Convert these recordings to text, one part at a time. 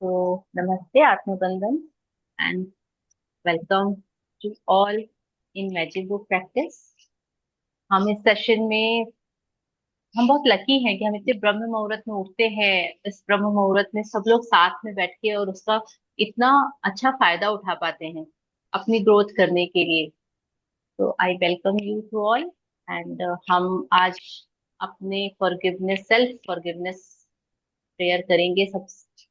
So, Namaste Atmabandhan and welcome to all in Magic Book Practice. हम इस session में हम बहुत लकी हैं कि हम इतने ब्रह्म मुहूर्त में उठते हैं। इस ब्रह्म मुहूर्त में सब लोग साथ में बैठ के और उसका इतना अच्छा फायदा उठा पाते हैं अपनी ग्रोथ करने के लिए। तो I welcome you to all and हम आज अपने फॉरगिवनेस सेल्फ फॉरगिवनेस प्रेयर करेंगे सब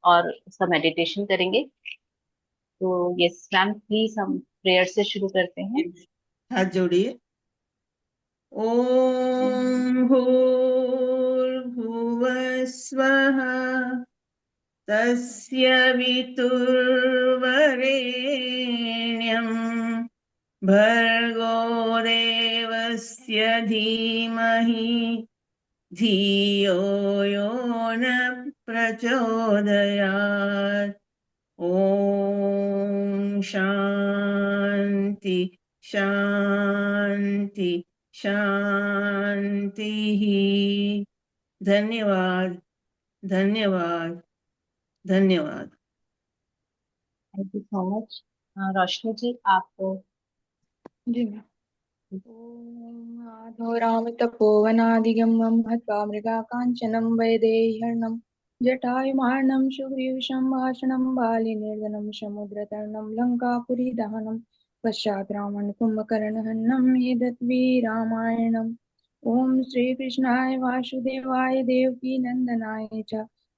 और उसका मेडिटेशन करेंगे। तो यस मैम प्लीज हम प्रेयर से शुरू करते हैं। हाथ जोड़िए। ओम भूर्भुवस्वः तस्य वितुर्वरेण्यं भर्गो देवस्य धीमहि धियो यो न प्रचोदयात्। ओम शांति शांति शांति। धन्यवाद धन्यवाद धन्यवाद। Thank you so much. Roshni ji आप जी मैम। ओम आधोराम तपोवनादिगम्यं हत्वा मृगा काञ्चनं वैदेह्यर्णं जटायुमार्णं सुग्रीवशं भाषणं बालिनिर्धनं समुद्रतरणं लङ्कापुरीदहनं पश्चात् रावण कुम्भकर्णहननं एतद्वि रामायणम्। ओम श्रीकृष्णाय वासुदेवाय देवकी नंदनाय च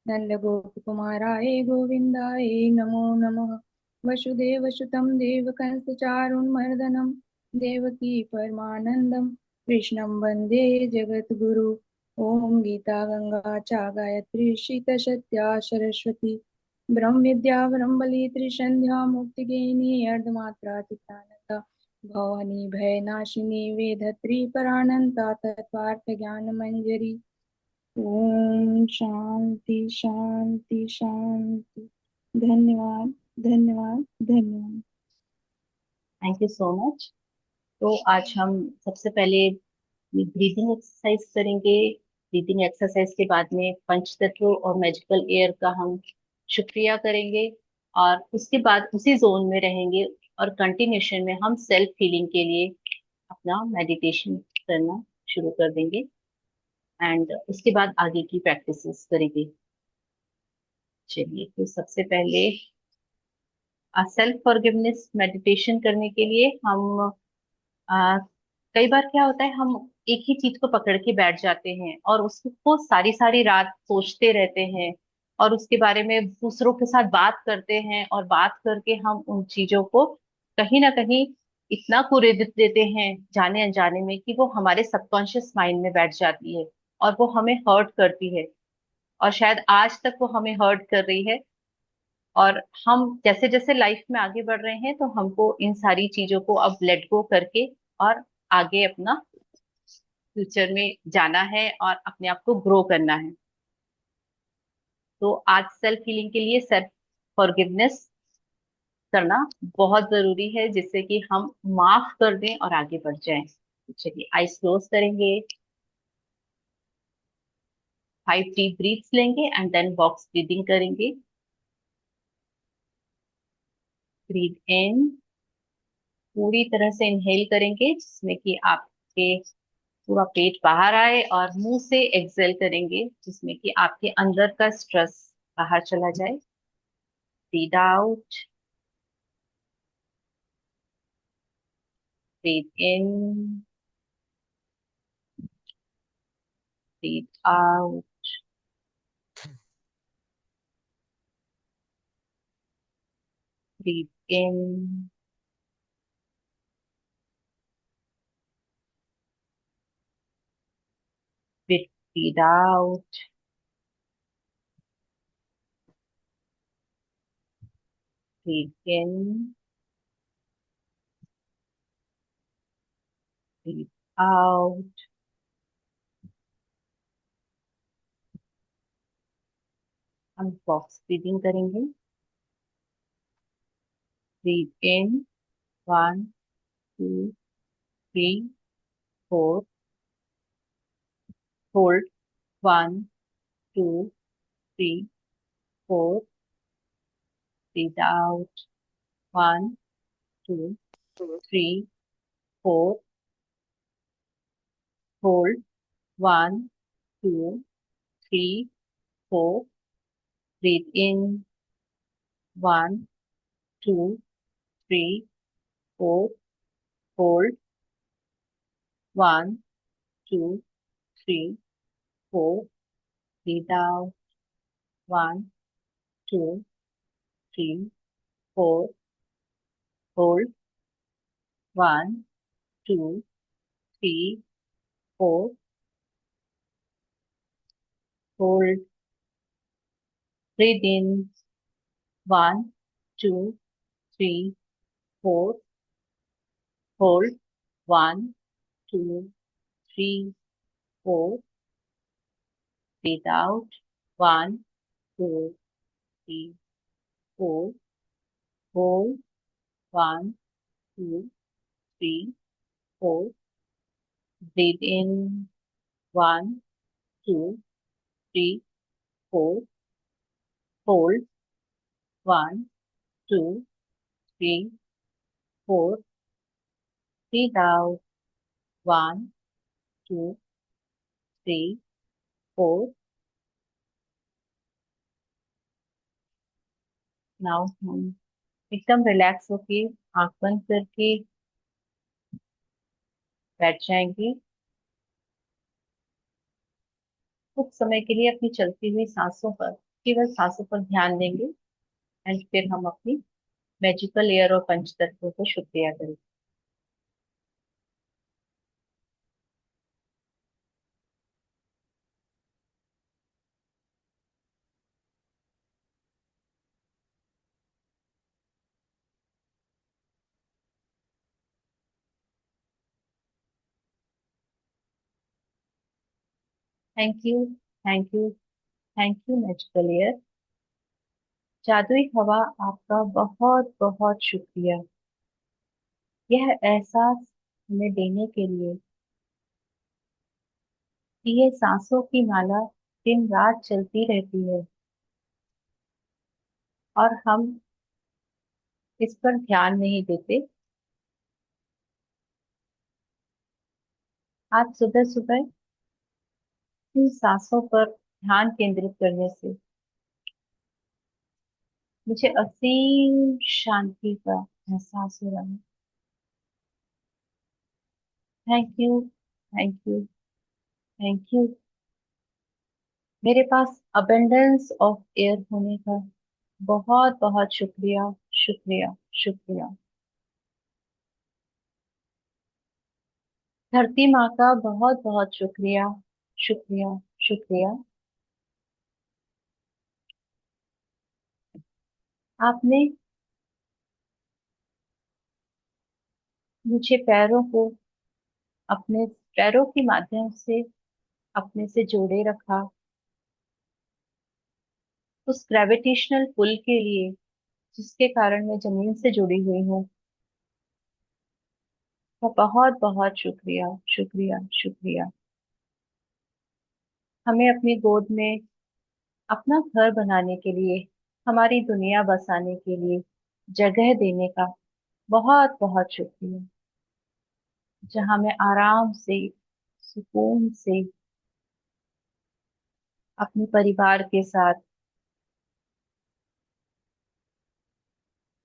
नन्दगोपकुमाराय गोविन्दाय नमो नमः। वसुदेवसुतं देवकंसचारुण्मर्दनं देवकी परमानन्दं कृष्णं वन्दे जगद्गुरु। ओम गीता गंगा च गायत्री शीतशत्या सरस्वती ब्रह्म विद्या ब्रह्मबली त्रिसंध्या मुक्तिगेहिनी अर्धमात्रा चित्तानंदा भवानी भयनाशिनी वेधत्री परानंता तत्वार्थ ज्ञान मंजरी। ओम शांति शांति शांति। धन्यवाद धन्यवाद धन्यवाद। Thank you so much. तो आज हम सबसे पहले ब्रीदिंग एक्सरसाइज करेंगे। ब्रीदिंग एक्सरसाइज के बाद में पंच तत्व और मैजिकल एयर का हम शुक्रिया करेंगे और उसके बाद उसी जोन में रहेंगे और कंटिन्यूशन में हम सेल्फ हीलिंग के लिए अपना मेडिटेशन करना शुरू कर देंगे एंड उसके बाद आगे की प्रैक्टिसेस करेंगे। चलिए तो सबसे पहले सेल्फ फॉरगिवनेस मेडिटेशन करने के लिए हम आ, कई बार क्या होता है हम एक ही चीज को पकड़ के बैठ जाते हैं और उसको सारी सारी रात सोचते रहते हैं और उसके बारे में दूसरों के साथ बात करते हैं और बात करके हम उन चीजों को कहीं ना कहीं इतना कुरेद देते हैं जाने अनजाने में कि वो हमारे सबकॉन्शियस माइंड में बैठ जाती है और वो हमें हर्ट करती है और शायद आज तक वो हमें हर्ट कर रही है। और हम जैसे जैसे लाइफ में आगे बढ़ रहे हैं तो हमको इन सारी चीजों को अब लेट गो करके और आगे अपना फ्यूचर में जाना है और अपने आप को ग्रो करना है। तो आज सेल्फ हीलिंग के लिए सेल्फ फॉरगिवनेस करना बहुत जरूरी है जिससे कि हम माफ कर दें और आगे बढ़ जाएं। तो चलिए आइज क्लोज करेंगे, 5 डीप ब्रीथ्स लेंगे एंड देन बॉक्स ब्रीदिंग करेंगे। ब्रीथ इन, पूरी तरह से इनहेल करेंगे जिसमें कि आपके पूरा पेट बाहर आए और मुंह से एक्सेल करेंगे जिसमें कि आपके अंदर का स्ट्रेस बाहर चला जाए। Breathe out, breathe in, breathe out, breathe in, breathe out, breathe in, breathe out. हम बॉक्स ब्रीदिंग करेंगे। Breathe in 1 2 3 4, hold 1 2 3 4, breathe out. 1, 2, 3, 4. Hold. 1, 2, 3, 4. Breathe in. 1, 2, 3, 4. Hold. 1, 2, 3, 4. Breathe out. 1, 2, 3, 4. Hold. 1, 2, 3, 4. Hold. Breathe in. 1, 2, 3, 4. Hold. 1, 2, 3, 4. Breathe out. 1, 2, 3, 4. Hold. 1, 2, 3, 4. Breathe in. 1, 2, 3, 4. Hold. 1, 2, 3, 4. Breathe out. 1, 2, 3, 4. Now हम एकदम relax होके आंख बंद करके बैठ जाएंगे। कुछ समय के लिए अपनी चलती हुई सांसों पर, केवल सांसों पर ध्यान देंगे एंड फिर हम अपनी मैजिकल एयर और पंच तत्वों को शुक्रिया करेंगे। Thank you, thank you, thank you magical air. जादुई हवा, आपका बहुत बहुत शुक्रिया, यह एहसास हमें देने के लिए कि ये सांसों की माला दिन रात चलती रहती है और हम इस पर ध्यान नहीं देते। आज सुबह सुबह इन सांसों पर ध्यान केंद्रित करने से मुझे असीम शांति का एहसास हो रहा है। Thank you, thank you, thank you. मेरे पास अबंडेंस ऑफ एयर होने का बहुत बहुत शुक्रिया, शुक्रिया, शुक्रिया। धरती माँ का बहुत बहुत शुक्रिया, शुक्रिया, शुक्रिया। आपने मुझे पैरों को अपने पैरों के माध्यम से अपने से जोड़े रखा, उस ग्रेविटेशनल पुल के लिए जिसके कारण मैं जमीन से जुड़ी हुई हूँ। तो बहुत बहुत शुक्रिया, शुक्रिया, शुक्रिया। हमें अपनी गोद में अपना घर बनाने के लिए, हमारी दुनिया बसाने के लिए जगह देने का बहुत बहुत शुक्रिया, जहाँ मैं आराम से, सुकून से अपने परिवार के साथ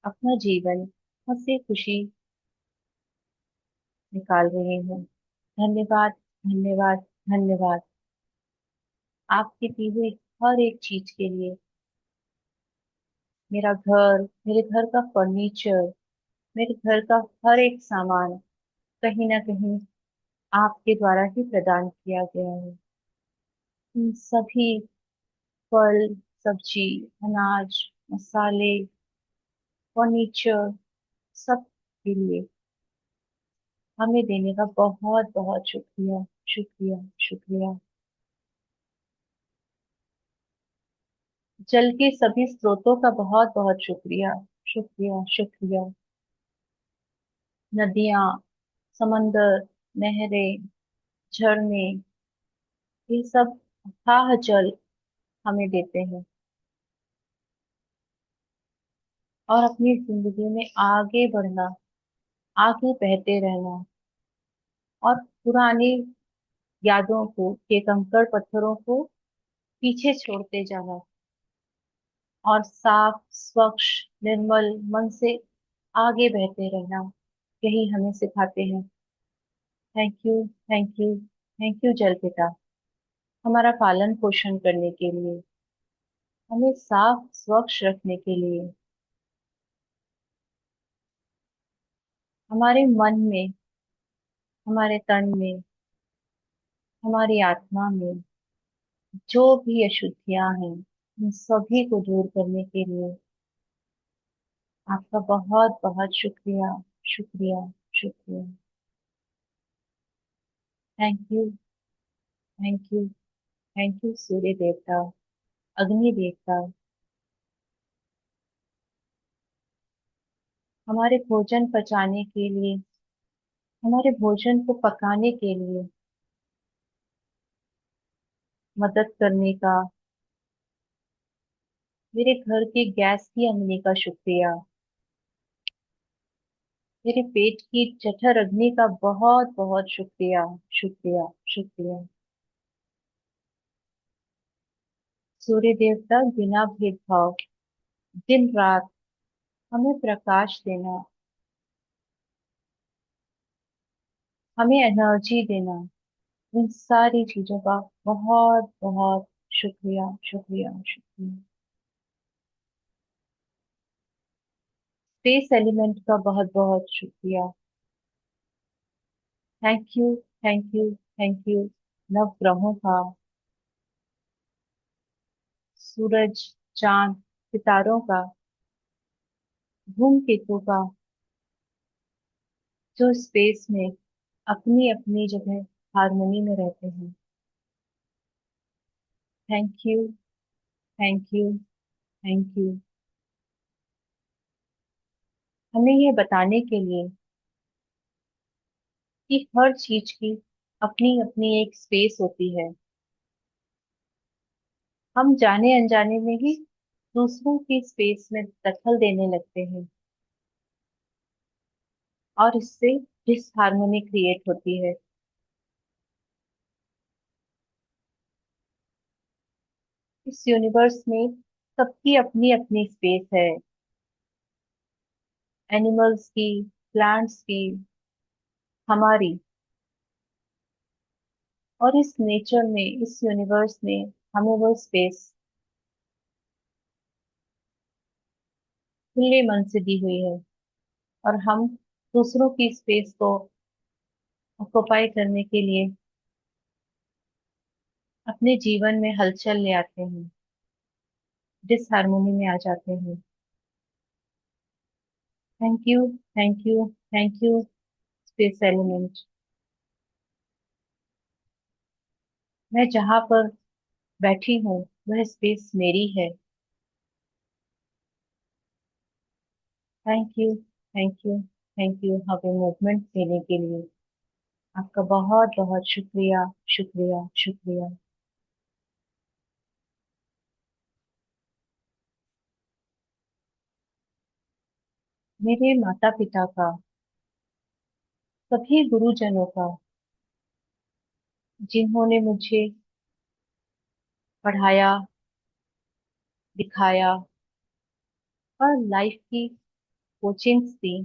अपना जीवन हंसी खुशी निकाल रही हूँ। धन्यवाद, धन्यवाद, धन्यवाद आपकी दी हुई हर एक चीज के लिए। मेरा घर, मेरे घर का फर्नीचर, मेरे घर का हर एक सामान कहीं ना कहीं आपके द्वारा ही प्रदान किया गया है। इन सभी फल, सब्जी, अनाज, मसाले, फर्नीचर, सब के लिए हमें देने का बहुत बहुत शुक्रिया, शुक्रिया, शुक्रिया। जल के सभी स्रोतों का बहुत बहुत शुक्रिया, शुक्रिया, शुक्रिया। नदियां, समंदर, नहरें, झरने, ये सब अथाह जल हमें देते हैं। और अपनी जिंदगी में आगे बढ़ना, आगे बहते रहना, और पुरानी यादों को, के कंकड़ पत्थरों को पीछे छोड़ते जाना, और साफ स्वच्छ निर्मल मन से आगे बहते रहना, यही हमें सिखाते हैं। Thank you, thank you, thank you जल पिता, हमारा पालन पोषण करने के लिए, हमें साफ स्वच्छ रखने के लिए, हमारे मन में, हमारे तन में, हमारी आत्मा में जो भी अशुद्धियां हैं, उन सभी को दूर करने के लिए आपका बहुत बहुत शुक्रिया, शुक्रिया, शुक्रिया। Thank you, thank you, thank you Surya देवता, अग्नि देवता, हमारे भोजन पचाने के लिए, हमारे भोजन को पकाने के लिए मदद करने का, मेरे घर की गैस की अग्नि का शुक्रिया, मेरे पेट की जठर अग्नि का बहुत बहुत शुक्रिया, शुक्रिया, शुक्रिया। सूर्य देवता बिना भेदभाव दिन रात हमें प्रकाश देना, हमें एनर्जी देना, इन सारी चीजों का बहुत बहुत शुक्रिया, शुक्रिया, शुक्रिया। स्पेस एलिमेंट का बहुत बहुत शुक्रिया। Thank you, thank you, thank you नव ग्रहों का, सूरज, चांद, सितारों का, धूमकेतु का, जो स्पेस में अपनी अपनी जगह हारमोनी में रहते हैं। Thank you, thank you, thank you, हमें ये बताने के लिए कि हर चीज की अपनी अपनी एक स्पेस होती है। हम जाने अनजाने में ही दूसरों की स्पेस में दखल देने लगते हैं, और इससे डिसहार्मनी क्रिएट होती है। इस यूनिवर्स में सबकी अपनी अपनी स्पेस है, एनिमल्स की, प्लांट्स की, हमारी। और इस नेचर में, इस यूनिवर्स ने हमें वो स्पेस खुले मन से दी हुई है, और हम दूसरों की स्पेस को ऑक्युपाई करने के लिए अपने जीवन में हलचल ले आते हैं, डिसहार्मोनी में आ जाते हैं। Thank you, thank you, thank you space element. मैं जहाँ पर बैठी हूँ वह स्पेस मेरी है। Thank you, thank you, thank you हमें मूवमेंट देने के लिए। आपका बहुत बहुत शुक्रिया, शुक्रिया, शुक्रिया। मेरे माता पिता का, सभी गुरुजनों का, जिन्होंने मुझे पढ़ाया, दिखाया और लाइफ की कोचिंग्स दी,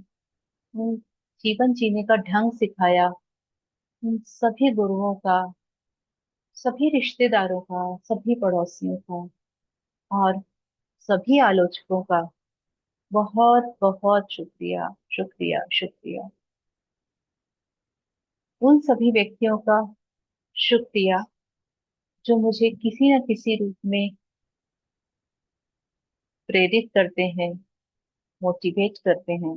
उन जीवन जीने का ढंग सिखाया, उन सभी गुरुओं का, सभी रिश्तेदारों का, सभी पड़ोसियों का, और सभी आलोचकों का बहुत बहुत शुक्रिया, शुक्रिया, शुक्रिया। उन सभी व्यक्तियों का शुक्रिया जो मुझे किसी न किसी रूप में प्रेरित करते हैं, मोटिवेट करते हैं।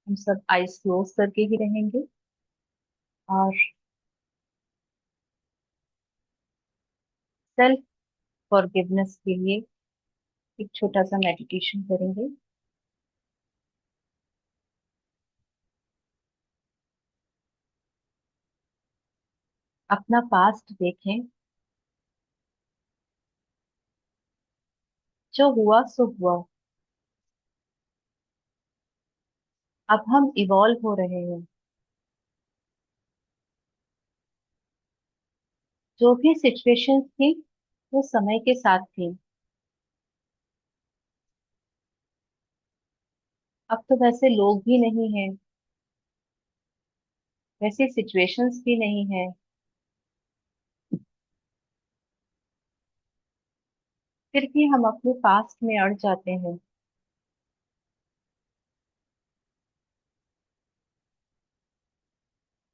हम सब आइज क्लोज करके ही रहेंगे, और सेल्फ फॉरगिवनेस के लिए एक छोटा सा मेडिटेशन करेंगे। अपना पास्ट देखें, जो हुआ सो हुआ। अब हम इवॉल्व हो रहे हैं। जो भी सिचुएशंस थी वो समय के साथ थी। अब तो वैसे लोग भी नहीं है, वैसी सिचुएशंस भी नहीं है। फिर भी हम अपने पास्ट में अड़ जाते हैं।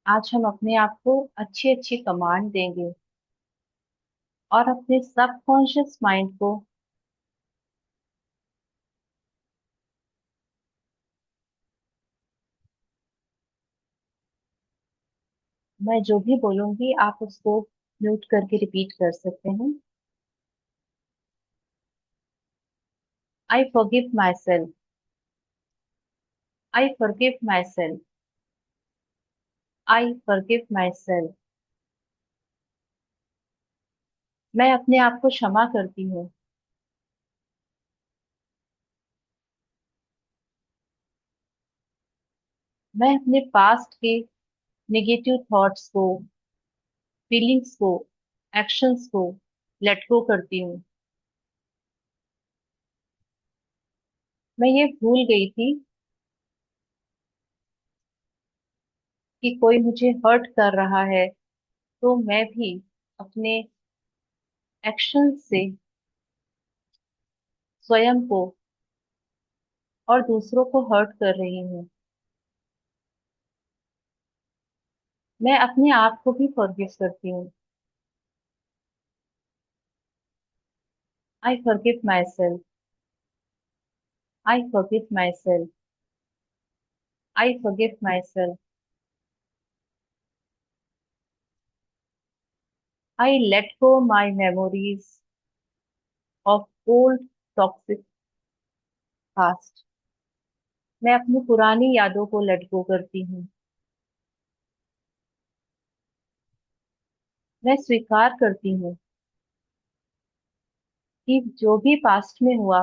आज हम अपने आप को अच्छी अच्छी कमांड देंगे और अपने सबकॉन्शियस माइंड को मैं जो भी बोलूंगी आप उसको म्यूट करके रिपीट कर सकते हैं। I forgive my self. I forgive my self. I forgive my self. मैं अपने आप को क्षमा करती हूँ। मैं अपने पास्ट के नेगेटिव थॉट्स को, फीलिंग्स को, एक्शंस को लेट गो करती हूँ। मैं ये भूल गई थी कि कोई मुझे हर्ट कर रहा है, तो मैं भी अपने एक्शन से स्वयं को और दूसरों को हर्ट कर रही हूँ। मैं अपने आप को भी फॉरगिव करती हूँ। I forgive my self. I forgive my self. I forgive my self. I let go my memories of old toxic past. मैं अपनी पुरानी यादों को लेट गो करती हूँ। मैं स्वीकार करती हूँ कि जो भी पास्ट में हुआ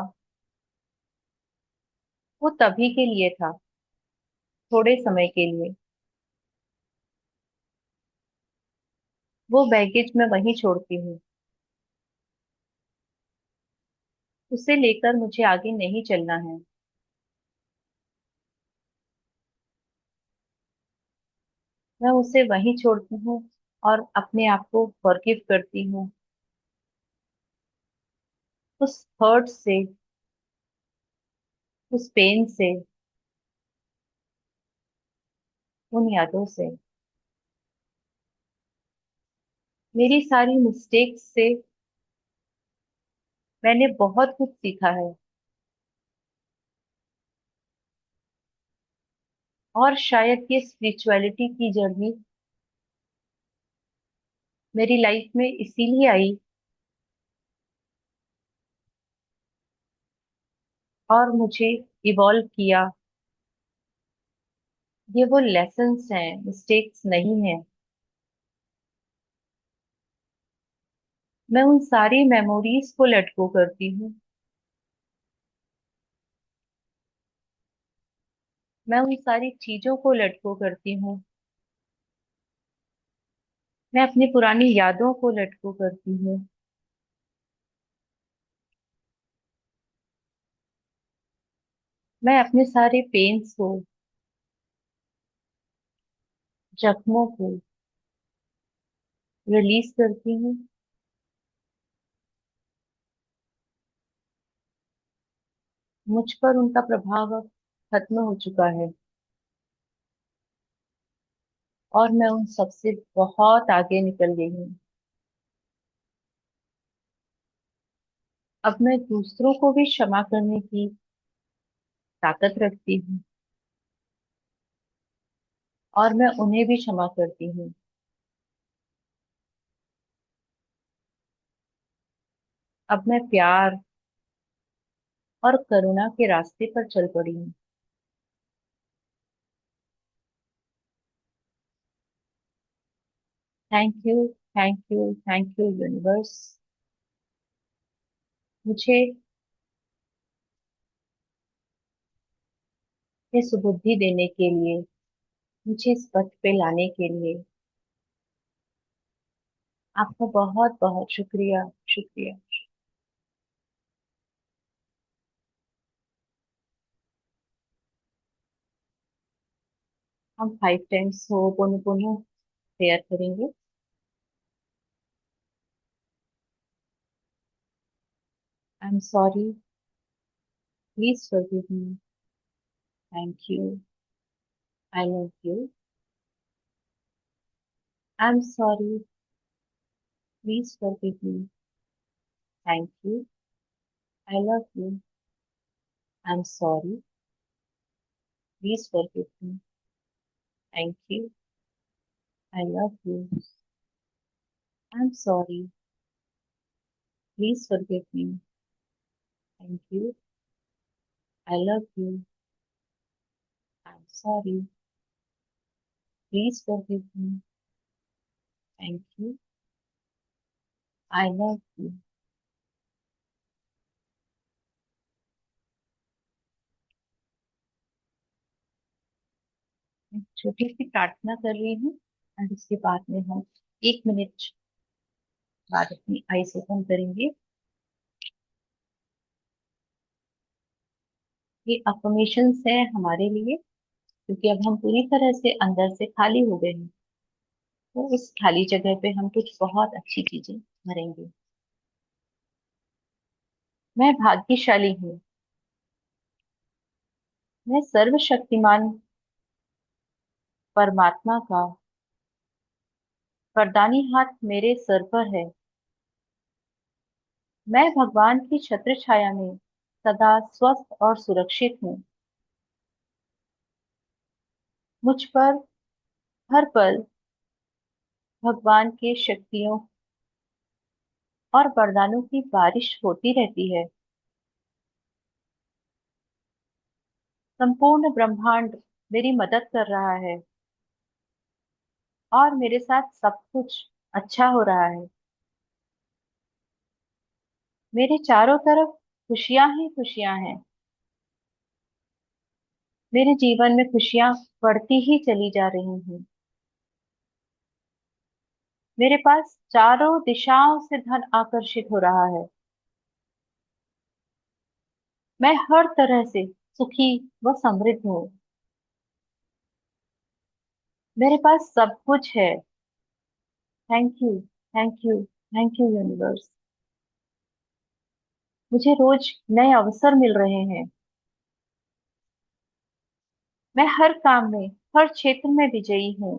वो तभी के लिए था, थोड़े समय के लिए। वो बैगेज मैं वहीं छोड़ती हूँ। उसे लेकर मुझे आगे नहीं चलना है। मैं उसे वहीं छोड़ती हूँ और अपने आप को फॉरगिव करती हूँ उस हर्ट से, उस पेन से, उन यादों से। मेरी सारी मिस्टेक्स से मैंने बहुत कुछ सीखा है और शायद ये स्पिरिचुअलिटी की जर्नी मेरी लाइफ में इसीलिए आई और मुझे इवॉल्व किया। ये वो लेसन्स हैं, मिस्टेक्स नहीं है। मैं उन सारी मेमोरीज को लेट गो करती हूँ। मैं उन सारी चीजों को लेट गो करती हूँ। मैं अपनी पुरानी यादों को लेट गो करती हूँ। मैं अपने सारे पेन्स को, जख्मों को रिलीज करती हूँ। मुझ पर उनका प्रभाव अब खत्म हो चुका है और मैं उन सबसे बहुत आगे निकल गई हूँ। अब मैं दूसरों को भी क्षमा करने की ताकत रखती हूँ और मैं उन्हें भी क्षमा करती हूँ। अब मैं प्यार और करुणा के रास्ते पर चल पड़ी हूँ। Thank you, thank you, thank you universe. मुझे मुझे सुबुद्धि देने के लिए, मुझे इस पथ पे लाने के लिए आपका बहुत बहुत शुक्रिया। शुक्रिया। हम 5 टाइम्स हो पोनो प्रेयर करेंगे। I am sorry, please forgive me, thank you, I love you, I am sorry, please forgive me, thank you, I love you, I am sorry, please forgive me, thank you, I love you, I am sorry, please forgive me, thank you, I love you, I am sorry, please forgive me, thank you, I love you. छोटी सी प्रार्थना कर रही हूँ और उसके बाद में हम 1 मिनट बाद अपनी आईज ओपन करेंगे। ये अफर्मेशंस है हमारे लिए, क्योंकि अब हम पूरी तरह से अंदर से खाली हो गए हैं, तो उस खाली जगह पे हम कुछ बहुत अच्छी चीजें भरेंगे। मैं भाग्यशाली हूँ। मैं सर्वशक्तिमान परमात्मा का वरदानी हाथ मेरे सर पर है। मैं भगवान की छत्र छाया में सदा स्वस्थ और सुरक्षित हूँ। मुझ पर हर पल भगवान के शक्तियों और वरदानों की बारिश होती रहती है। संपूर्ण ब्रह्मांड मेरी मदद कर रहा है और मेरे साथ सब कुछ अच्छा हो रहा है। मेरे चारों तरफ खुशियां ही खुशियां हैं। मेरे जीवन में खुशियां बढ़ती ही चली जा रही हैं। मेरे पास चारों दिशाओं से धन आकर्षित हो रहा है। मैं हर तरह से सुखी व समृद्ध हूँ। मेरे पास सब कुछ है। Thank you, thank you, thank you universe. मुझे रोज नए अवसर मिल रहे हैं। मैं हर काम में, हर क्षेत्र में विजयी हूँ।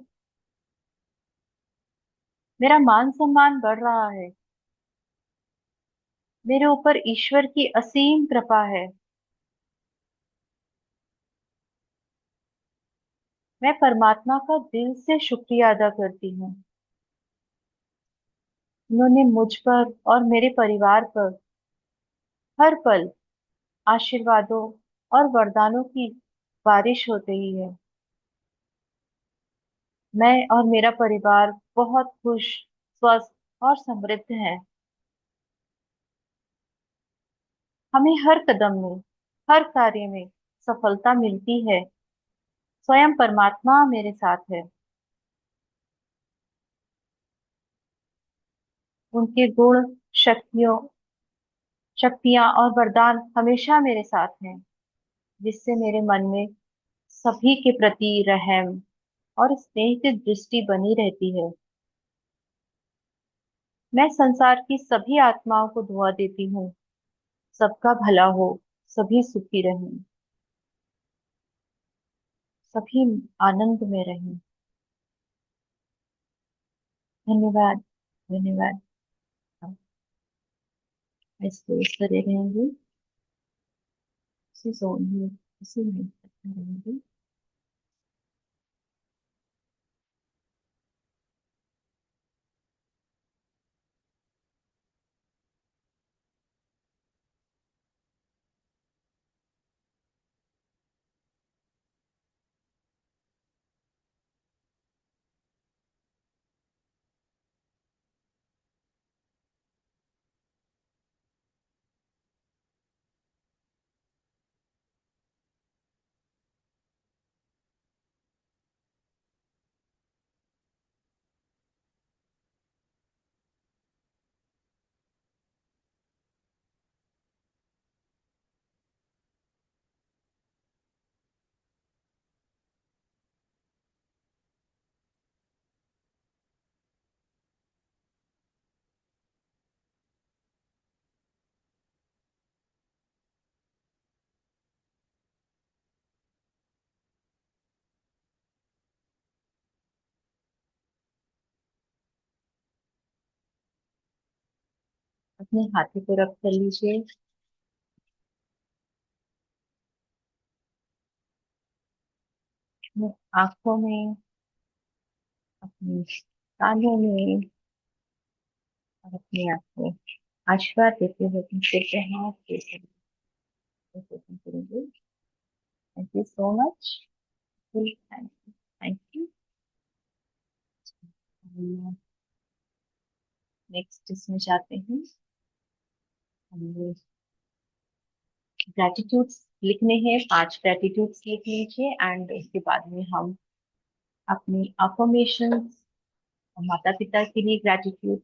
मेरा मान सम्मान बढ़ रहा है। मेरे ऊपर ईश्वर की असीम कृपा है। मैं परमात्मा का दिल से शुक्रिया अदा करती हूँ। उन्होंने मुझ पर और मेरे परिवार पर हर पल आशीर्वादों और वरदानों की बारिश हो रही है। मैं और मेरा परिवार बहुत खुश, स्वस्थ और समृद्ध है। हमें हर कदम में, हर कार्य में सफलता मिलती है। स्वयं परमात्मा मेरे साथ है। उनके गुण, शक्तियों शक्तियां और वरदान हमेशा मेरे साथ हैं, जिससे मेरे मन में सभी के प्रति रहम और स्नेह की दृष्टि बनी रहती है। मैं संसार की सभी आत्माओं को दुआ देती हूँ, सबका भला हो, सभी सुखी रहें, सभी आनंद में रहें। धन्यवाद, धन्यवाद। ऐसे करे रहेंगे, उसी जोन में, उसी में रहेंगे। अपने हाथों को रब कर लीजिए। अपनी आंखों में, अपनी कानों में, और अपनी आंखों आशीर्वाद देते हुए अपने सिर पे हाथ देते हुए करेंगे। Thank you so much. Thank you, thank you. Next इसमें जाते हैं। हमें ग्रेटिट्यूड्स लिखने हैं, 5 ग्रेटिट्यूड्स लिख लीजिए एंड उसके बाद में हम अपनी अफर्मेशन, माता पिता के लिए ग्रेटिट्यूड।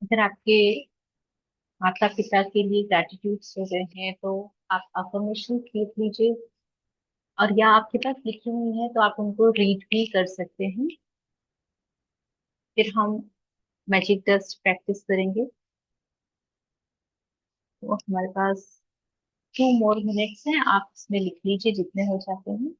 अगर आपके माता पिता के लिए ग्रैटिट्यूड हो रहे हैं तो आप अफर्मेशन लिख लीजिए, और या आपके पास लिखी हुई है तो आप उनको रीड भी कर सकते हैं। फिर हम मैजिक डस्ट प्रैक्टिस करेंगे। तो हमारे पास 2 more minutes हैं, आप इसमें लिख लीजिए जितने हो जाते हैं।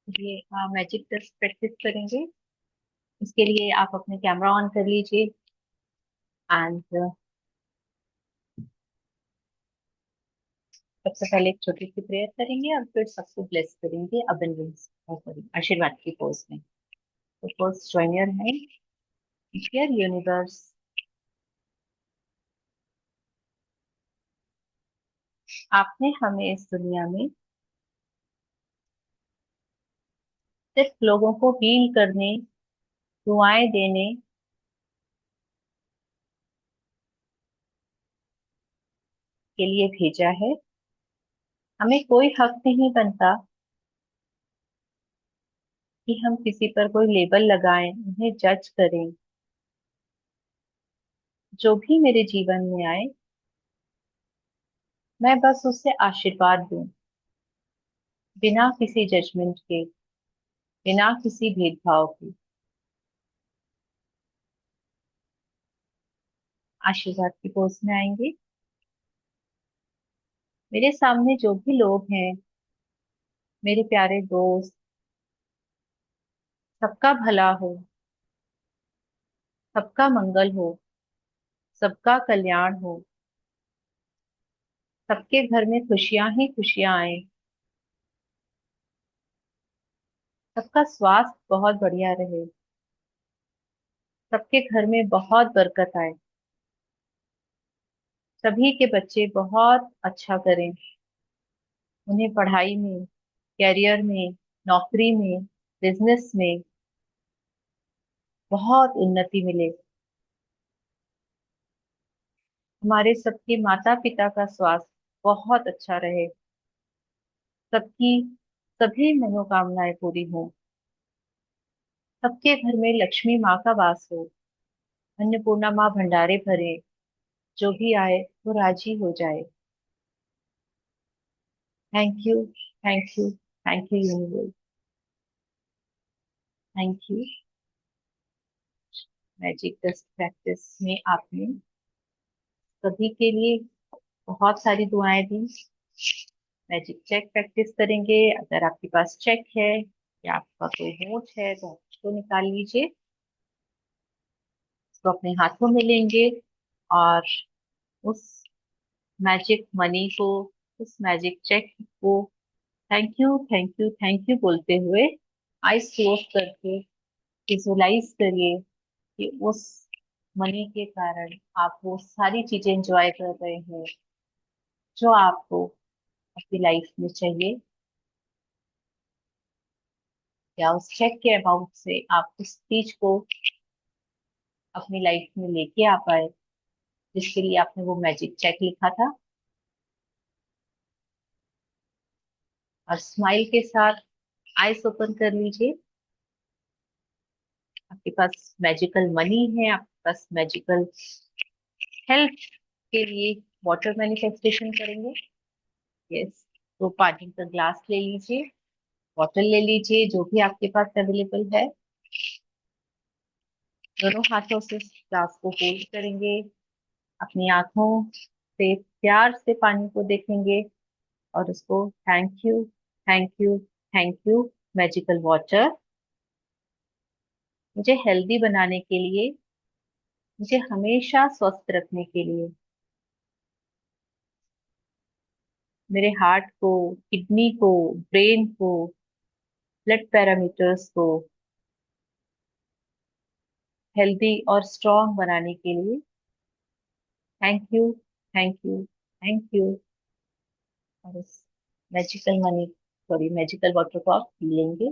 ये मैजिक डस्ट प्रैक्टिस करेंगे। इसके लिए आप अपने कैमरा ऑन कर लीजिए एंड सबसे पहले एक छोटी सी प्रेयर करेंगे और फिर सबको ब्लेस करेंगे अबंडेंस सॉरी आशीर्वाद की पोज में। तो first join your hand. Dear universe, आपने हमें इस दुनिया में सिर्फ लोगों को हील करने, दुआएं देने के लिए भेजा है। हमें कोई हक नहीं बनता कि हम किसी पर कोई लेबल लगाएं, उन्हें जज करें। जो भी मेरे जीवन में आए, मैं बस उससे आशीर्वाद दूं, बिना किसी जजमेंट के, बिना किसी भेदभाव के। आशीर्वाद की पोज में आएंगे। मेरे सामने जो भी लोग हैं, मेरे प्यारे दोस्त, सबका भला हो, सबका मंगल हो, सबका कल्याण हो, सबके घर में खुशियां ही खुशियां आए, सबका स्वास्थ्य बहुत बढ़िया रहे, सबके घर में बहुत बरकत आए, सभी के बच्चे बहुत अच्छा करें, उन्हें पढ़ाई में, कैरियर में, नौकरी में, बिजनेस में बहुत उन्नति मिले। हमारे सबके माता पिता का स्वास्थ्य बहुत अच्छा रहे, सबकी सभी मनोकामनाएं पूरी हो, सबके घर में लक्ष्मी माँ का वास हो, अन्नपूर्णा माँ भंडारे भरे, जो भी आए वो राजी हो जाए। Thank you, thank you, thank you universe. Thank you. Magic dust practice में आपने सभी के लिए बहुत सारी दुआएं दी। मैजिक चेक प्रैक्टिस करेंगे। अगर आपके पास चेक है या आपका कोई नोट है तो आप उसको निकाल लीजिए, तो अपने हाथों में लेंगे और उस मैजिक मनी को, उस मैजिक चेक को thank you thank you thank you बोलते हुए आइस क्लोज करके विजुलाइज करिए कि उस मनी के कारण आप वो सारी चीजें एंजॉय कर रहे हैं जो आपको अपनी लाइफ में चाहिए, या उस चेक के अमाउंट से आप उस चीज को अपनी लाइफ में लेके आ पाए जिसके लिए आपने वो मैजिक चेक लिखा था। और स्माइल के साथ आइस ओपन कर लीजिए। आपके पास मैजिकल मनी है, आपके पास मैजिकल हेल्थ के लिए वाटर मैनिफेस्टेशन करेंगे। यस, तो पानी का ग्लास ले लीजिए, बॉटल ले लीजिए, जो भी आपके पास अवेलेबल है। दोनों हाथों से ग्लास को होल्ड करेंगे, अपनी आंखों से प्यार से पानी को देखेंगे और उसको thank you thank you thank you magical water, मुझे हेल्दी बनाने के लिए, मुझे हमेशा स्वस्थ रखने के लिए, मेरे हार्ट को, किडनी को, ब्रेन को, ब्लड पैरामीटर्स को हेल्दी और स्ट्रांग बनाने के लिए thank you thank you thank you. और इस magical money, sorry magical water को आप पी लेंगे।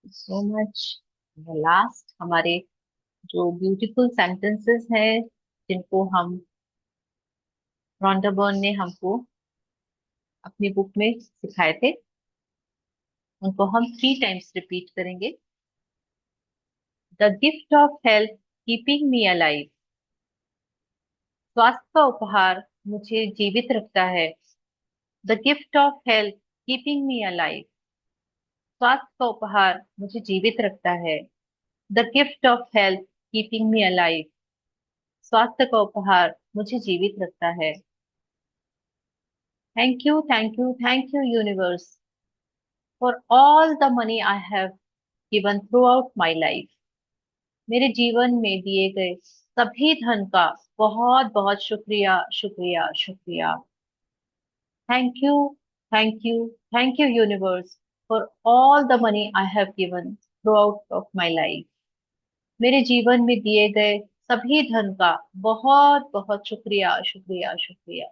So much. लास्ट हमारे जो ब्यूटीफुल सेंटेंसेस हैं जिनको हम रॉन्डा बर्न ने हमको अपनी बुक में सिखाए थे, उनको हम 3 टाइम्स रिपीट करेंगे। The gift of health keeping me alive, स्वास्थ्य का उपहार मुझे जीवित रखता है। The gift of health keeping me alive, स्वास्थ्य का उपहार मुझे जीवित रखता है। The gift of health keeping me alive, स्वास्थ्य का उपहार मुझे जीवित रखता है। Thank you thank you thank you universe for all the money I have given through out my life, मेरे जीवन में दिए गए सभी धन का बहुत बहुत शुक्रिया शुक्रिया शुक्रिया। Thank you thank you thank you universe for all the money I have given through out of my life, मेरे जीवन में दिए गए सभी धन का बहुत बहुत शुक्रिया शुक्रिया शुक्रिया।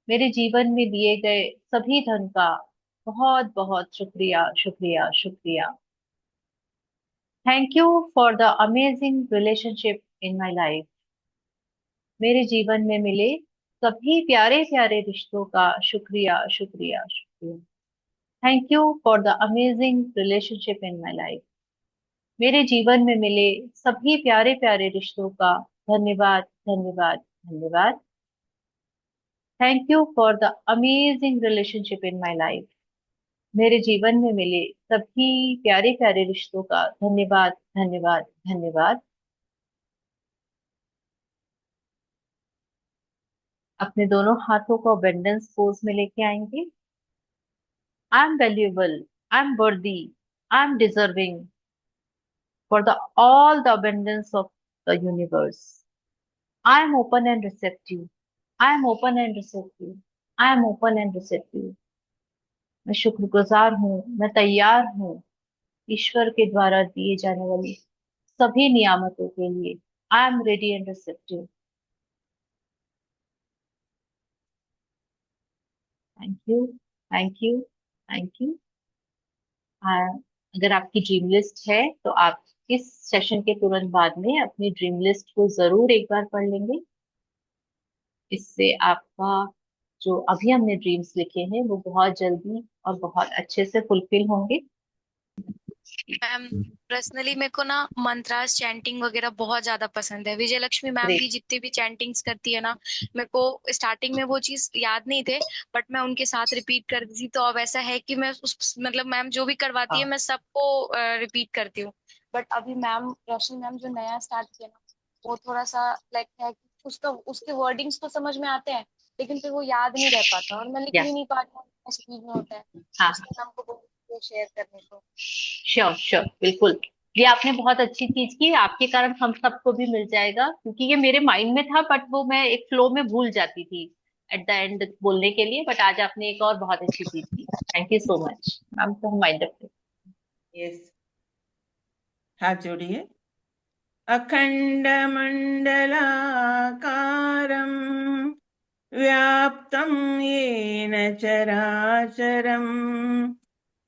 मेरे जीवन में दिए गए सभी धन का बहुत बहुत शुक्रिया शुक्रिया शुक्रिया। Thank you for the amazing relationship in my life, मेरे जीवन में मिले सभी प्यारे प्यारे रिश्तों का शुक्रिया शुक्रिया शुक्रिया। Thank you for the amazing relationship in my life, मेरे जीवन में मिले सभी प्यारे प्यारे रिश्तों का धन्यवाद धन्यवाद धन्यवाद। Thank you for the amazing relationship in my life, मेरे जीवन में मिले सभी प्यारे प्यारे रिश्तों का धन्यवाद धन्यवाद धन्यवाद। अपने दोनों हाथों को अबेंडेंस पोज में लेके आएंगे। I am valuable, I am वर्दी, I am deserving for the all the abundance of the universe. I am open and receptive, I am open and receptive, I am open and receptive. मैं शुक्रगुजार हूँ, मैं तैयार हूँ ईश्वर के द्वारा दिए जाने वाली सभी नियामतों के लिए। I am ready and receptive. Thank you thank you thank you. अगर आपकी ड्रीम लिस्ट है तो आप इस सेशन के तुरंत बाद में अपनी ड्रीम लिस्ट को जरूर एक बार पढ़ लेंगे। इससे आपका जो अभी हमने ड्रीम्स लिखे हैं वो बहुत जल्दी और बहुत अच्छे से फुलफिल होंगे। मैम पर्सनली मेरे को ना मंत्रास चैंटिंग वगैरह बहुत ज्यादा पसंद है। विजय लक्ष्मी मैम भी ग्रेट। जितनी भी चैंटिंग्स करती है ना, मेरे को स्टार्टिंग में वो चीज याद नहीं थे, बट मैं उनके साथ रिपीट करती थी। तो अब ऐसा है कि मैं उस मतलब मैम जो भी करवाती है हाँ मैं सबको रिपीट करती हूँ। बट अभी मैम रोशनी मैम जो नया स्टार्ट किया ना, वो थोड़ा सा लाइक है कि उसका उसके वर्डिंग्स तो समझ में आते हैं लेकिन फिर वो याद नहीं रह पाता और मैं लिख या भी नहीं पाती हूँ, स्पीड में होता है। हाँ उसके नाम को को शेयर करने को। श्योर श्योर, बिल्कुल। ये आपने बहुत अच्छी चीज की, आपके कारण हम सबको भी मिल जाएगा, क्योंकि ये मेरे माइंड में था बट वो मैं एक फ्लो में भूल जाती थी एट द एंड बोलने के लिए, बट आज आपने एक और बहुत अच्छी चीज की। Thank you so much ma'am, तो हम माइंड रखते हैं। यस, हाथ जोड़िए। अखण्डमण्डलाकारं व्याप्तं येन चराचरं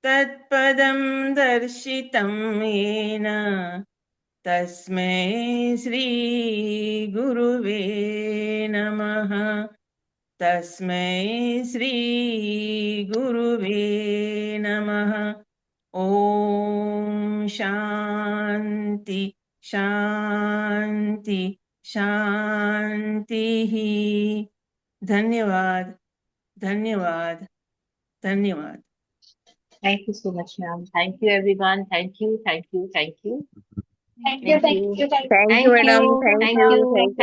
तत्पदं दर्शितं येन तस्मै श्रीगुरुवे नमः। तस्मै श्रीगुरुवे नमः। ॐ शान्ति शान्ति शान्तिः। धन्यवाद धन्यवाद धन्यवाद। Thank you so much ma'am, thank you everyone, thank you thank you thank you thank you thank thank you you thank Thank you, thank madam. You Thank thank you. You Thank you. Thank